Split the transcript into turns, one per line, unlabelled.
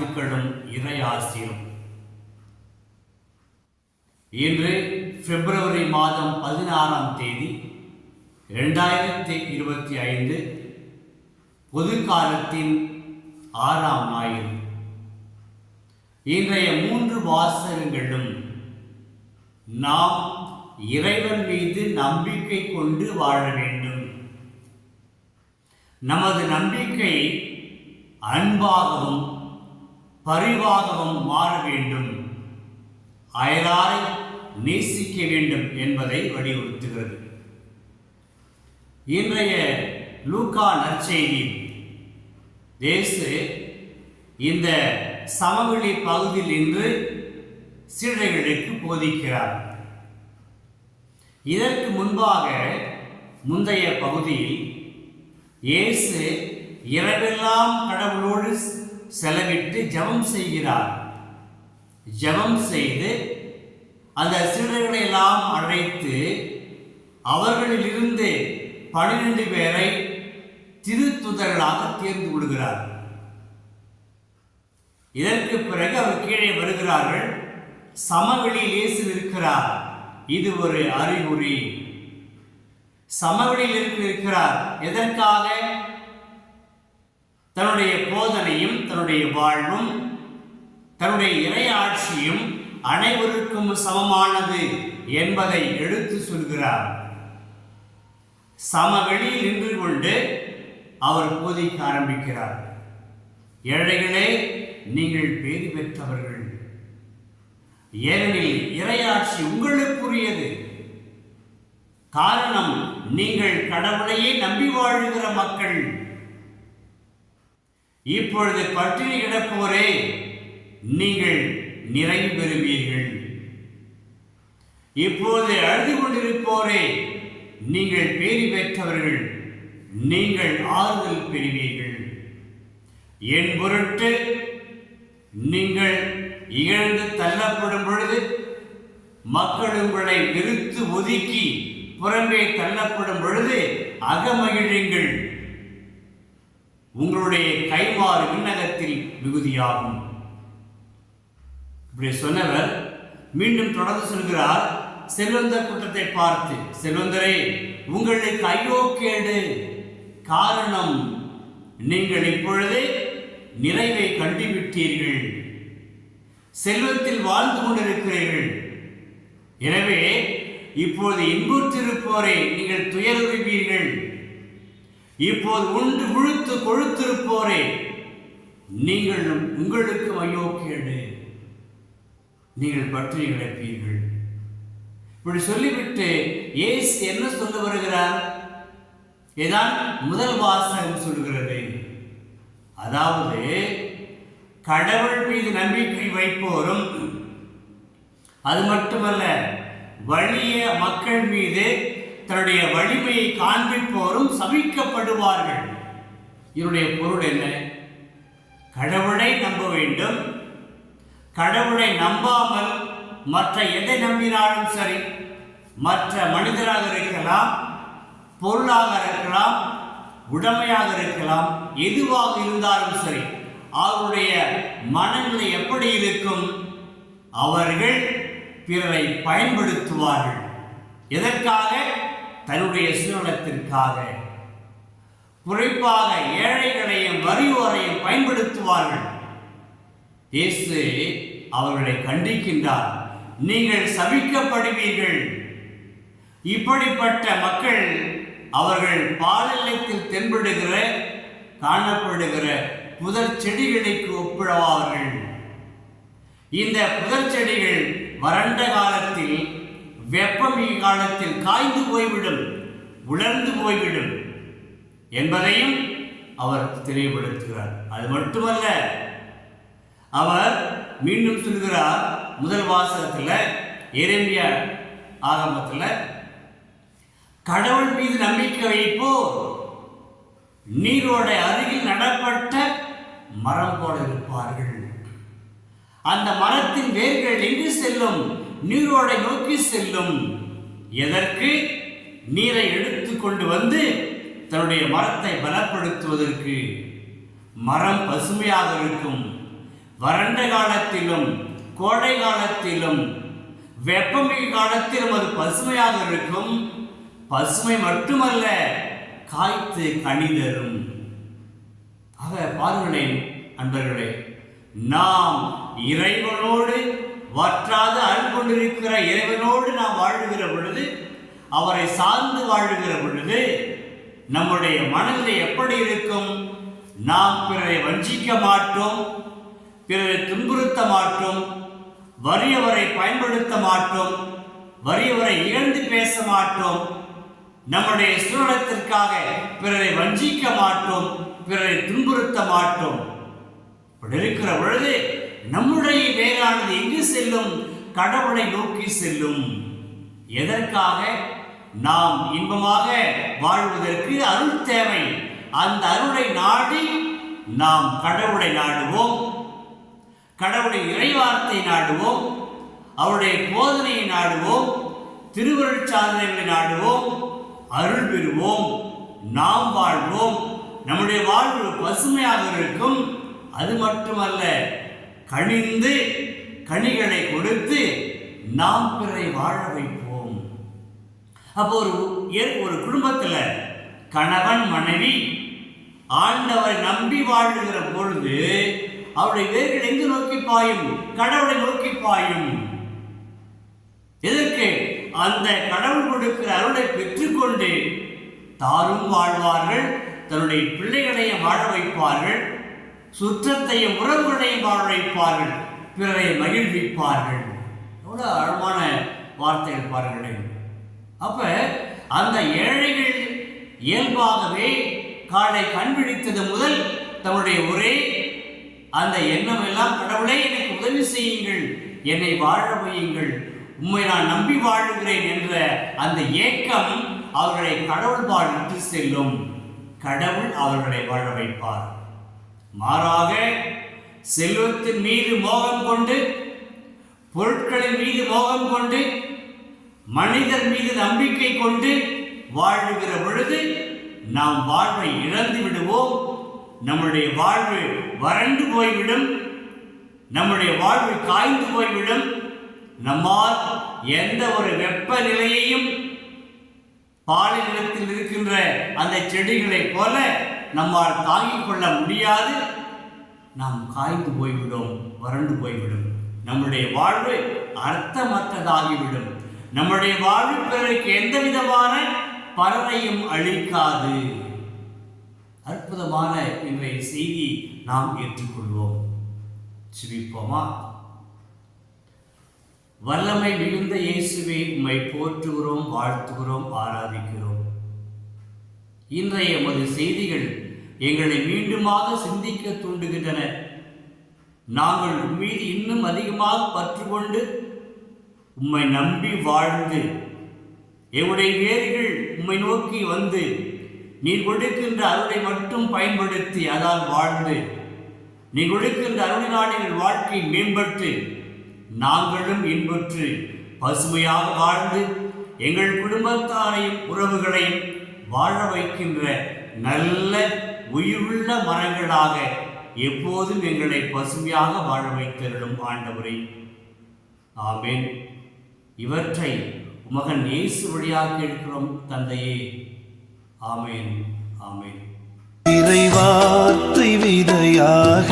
வாழ்த்துக்களும் இறை ஆசிரும். இன்று பிப்ரவரி மாதம் 16ஆம் தேதி 2025 பொதுக்காலத்தின் 6ஆம் ஞாயிறு. இன்றைய 3 வாசகங்களும் நாம் இறைவன் மீது நம்பிக்கை கொண்டு வாழ வேண்டும். நமது நம்பிக்கை அன்பாகவும் பரிவாகவும் மாற வேண்டும். அயலாரை நேசிக்க வேண்டும் என்பதை வலியுறுத்துகிறது. இன்றைய லூக்கா நற்செய்தி இயேசு இந்த சமவெளி பகுதியில் நின்று சீடர்களுக்கு போதிக்கிறார். இதற்கு முன்பாக முந்தைய பகுதியில் இயேசு இரவெல்லாம் கடவுளோடு செலவிட்டு ஜெபம் செய்கிறார். ஜெபம் செய்து அந்த சீடர்களை எல்லாம் அழைத்து அவர்களிலிருந்து 12 பேரை திருத்துதர்களாக தேர்ந்து கொள்கிறார். இதற்கு பிறகு அவர் கீழே வருகிறார்கள். சமவெளியில் இயேசு இருக்கிறார். இது ஒரு அறிகுறி. சமவெளியில் இருக்கிறார். எதற்காக? தன்னுடைய போதனையும் தன்னுடைய வாழ்வும் தன்னுடைய இறை ஆட்சியும் அனைவருக்கும் சமமானது என்பதை எடுத்து சொல்கிறார். சமவெளியில் நின்று கொண்டு அவர் போதிக்க ஆரம்பிக்கிறார். ஏழைகளே, நீங்கள் பேறு பெற்றவர்கள், ஏனெனில் இறையாட்சி உங்களுக்குரியது. காரணம், நீங்கள் கடவுளையே நம்பி வாழுகிற மக்கள். இப்பொழுது பட்டினி கிடப்போரே, நீங்கள் நிறைவு பெறுவீர்கள். இப்போது அழுது கொண்டிருப்போரே, நீங்கள் பேறு பெற்றவர்கள், நீங்கள் ஆறுதல் பெறுவீர்கள். என் பொருட்டு நீங்கள் இகழ்ந்து தள்ளப்படும் பொழுது, மக்கள் உங்களை வெறுத்து ஒதுக்கி புறம்பே தள்ளப்படும் பொழுது அகமகிழுங்கள். உங்களுடைய கைமாறு விண்ணகத்தில் மிகுதியாகும். இப்படி சொன்னவர் மீண்டும் தொடர்ந்து சொல்கிறார். செல்வந்தர் கூட்டத்தை பார்த்து, செல்வந்தரே, உங்களுக்கு ஐயோ கேடு. காரணம், நீங்கள் இப்பொழுது நிறைவை கண்டுவிட்டீர்கள், செல்வத்தில் வாழ்ந்து கொண்டிருக்கிறீர்கள். எனவே இப்போது இன்புற்றிருப்போரை நீங்கள் துயருவீர்கள். இப்போது உண்டு முழுத்து கொழுத்திருப்போரே, நீங்களும் உங்களுக்கும் ஐயோ கேடு, நீங்கள் பட்டினி கிடப்பீர்கள். இப்படி சொல்லிவிட்டு இயேசு என்ன சொல்ல வருகிறார்? இதான் முதல் வாசகம் சொல்கிறது. அதாவது, கடவுள் மீது நம்பிக்கை வைப்போரும், அது மட்டுமல்ல வலிய மக்கள் மீது தன்னுடைய வலிமையை காண்பிப்போரும் சபிக்கப்படுவார்கள். இதனுடைய பொருள் என்ன? கடவுளை நம்ப வேண்டும். கடவுளை நம்பாமல் மற்ற எதை நம்பினாலும் சரி, மற்ற மனிதராக இருக்கலாம், பொருளாக இருக்கலாம், உடைமையாக இருக்கலாம், எதுவாக இருந்தாலும் சரி, அவருடைய மனநிலை எப்படி இருக்கும்? அவர்கள் பிறரை பயன்படுத்துவார்கள். எதற்காக? தன்னுடைய சுயநலத்திற்காக. குறிப்பாக ஏழைகளையும் வறியோரையும் பயன்படுத்துவார்கள். இயேசு அவர்களை கண்டிக்கின்றார். நீங்கள் சபிக்கப்படுவீர்கள். இப்படிப்பட்ட மக்கள் அவர்கள் பாலெல்லத்தில் தென்படுகிற காணப்படுகிற புதர் செடிகளுக்கு ஒப்பிடுவார்கள். இந்த புதர் செடிகள் வறண்ட காலத்தில், வெப்பமிகு காலத்தில் காய்ந்து போய்விடும், உலர்ந்து போய்விடும் என்பதையும் அவர் தெளிவுபடுத்துகிறார். அது மட்டுமல்ல, அவர் மீண்டும் சொல்கிறார். முதல் வாசகத்தில், எரேமியா ஆகமத்தில், கடவுள் மீது நம்பிக்கை வைப்போர் நீரோடை அருகில் நடப்பட்ட மரம் போல இருப்பார்கள். அந்த மரத்தின் வேர்கள் எங்கு செல்லும்? நீரோடை நோக்கி செல்லும். எதற்கு? நீரை எடுத்து கொண்டு வந்து தன்னுடைய மரத்தை பலப்படுத்துவதற்கு. மரம் பசுமையாக இருக்கும். வறண்ட காலத்திலும் கோடை காலத்திலும் வெப்பமிகு காலத்திலும் அது பசுமையாக இருக்கும். பசுமை மட்டுமல்ல, காய்த்து கனி தரும். ஆக பாருங்களேன் அன்பர்களே, நாம் இறைவனோடு வற்றாத அருள் கொண்டிருக்கிற இறைவனோடு நாம் வாழுகிற பொழுது, அவரை சார்ந்து வாழுகிற பொழுது நம்முடைய மனநிலை எப்படி இருக்கும்? நாம் பிறரை வஞ்சிக்க மாட்டோம், பிறரை துன்புறுத்த மாட்டோம், வறியவரை பயன்படுத்த மாட்டோம், வறியவரை இழந்து பேச மாட்டோம், நம்முடைய சுயநலத்திற்காக பிறரை வஞ்சிக்க மாட்டோம், பிறரை துன்புறுத்த மாட்டோம். இப்படி இருக்கிற பொழுது நம்முடைய வேறானது எங்கு செல்லும்? கடவுளை நோக்கி செல்லும். எதற்காக? நாம் இன்பமாக வாழ்வதற்கு அருள் தேவை. அந்த அருளை நாடி நாம் கடவுளை நாடுவோம், கடவுளுடைய இறைவார்த்தை நாடுவோம், அவருடைய போதனையை நாடுவோம், திருவருள் சாதனைகளை நாடுவோம், அருள் பெறுவோம், நாம் வாழ்வோம், நம்முடைய வாழ்வு பசுமையாக இருக்கும். அது மட்டுமல்ல, கனிந்து கனிகளை கொடுத்து நாம் பிறரை வாழ வைப்போம். அப்போ ஒரு குடும்பத்தில் கணவன் மனைவி ஆண்டவரை நம்பி வாழுகிற பொழுது அவருடைய வேர்கள் எங்கு நோக்கி பாயும்? கடவுளை நோக்கி பாயும். எதற்கு? அந்த கடவுள் கொடுக்கிற அருளை பெற்றுக்கொண்டு தாரும் வாழ்வார்கள், தன்னுடைய பிள்ளைகளையும் வாழ வைப்பார்கள், சுற்றத்தையும் உறவுகளையும் வாழ வைப்பார்கள், பிறரை மகிழ்விப்பார்கள். எவ்வளவு அழகான வார்த்தைகள் பாருங்களேன். அப்ப அந்த ஏழைகள் இயல்பாகவே காலை கண் விழித்தது முதல் தன்னுடைய ஒரே அந்த எண்ணம் எல்லாம், கடவுளே எனக்கு உதவி செய்யுங்கள், என்னை வாழ வையுங்கள், உம்மை நான் நம்பி வாழுகிறேன் என்ற அந்த ஏக்கம் அவர்களை கடவுள் வாழ்விட்டு செல்லும். கடவுள் அவர்களை வாழ வைப்பார். மாறாக செல்வத்தின் மீது மோகம் கொண்டு, பொருட்களின் மீது மோகம் கொண்டு, மனிதர் மீது நம்பிக்கை கொண்டு வாழுகிற பொழுது நாம் வாழ்வை இழந்து விடுவோம். நம்முடைய வாழ்வு வறண்டு போய்விடும், நம்முடைய வாழ்வு காய்ந்து போய்விடும். நம்மால் எந்த ஒரு வெப்பநிலையையும் பாலை நிலத்தில் இருக்கின்ற அந்த செடிகளைப் போல நம்மால் தாங்கிக் கொள்ள முடியாது. நாம் காய்ந்து போய்விடும், வறண்டு போய்விடும். நம்முடைய வாழ்வு அர்த்தமற்றதாகிவிடும். நம்முடைய வாழ்வு பிறருக்கு எந்த விதமான பலனையும் அளிக்காது. அற்புதமான இன்றைய செய்தி நாம் ஏற்றுக்கொள்வோம். சிரிப்போமா? வல்லமை மிகுந்த இயேசுவை உம்மை போற்றுகிறோம், வாழ்த்துகிறோம், ஆராதிக்கிறோம். இன்றைய எமது செய்திகள் எங்களை மீண்டுமாக சிந்திக்க தூண்டுகின்றன. நாங்கள் உம்மீது இன்னும் அதிகமாக பற்று கொண்டு உம்மை நம்பி வாழ்ந்து, எங்களுடைய வேர்கள் உம்மை நோக்கி வந்து, நீர் கொடுக்கின்ற அருளை மட்டும் பயன்படுத்தி அதால் வாழ்ந்து, நீர் கொடுக்கின்ற அருளினால் எங்கள் வாழ்க்கை மேம்பட்டு நாங்களும் இன்புற்று பசுமையாக வாழ்ந்து எங்கள் குடும்பத்தாரையும் உறவுகளையும் வாழ வைக்கின்ற நல்ல உயிருள்ள மரங்களாக எப்போதும் எங்களை பசுமையாக வாழ வைத்தருளும் ஆண்டவரே. ஆமென். இவற்றை உமகன் இயேசு வழியாக கேட்கிறோம் தந்தையே. ஆமென், ஆமென்.
இறைவார்த்தை விதையாக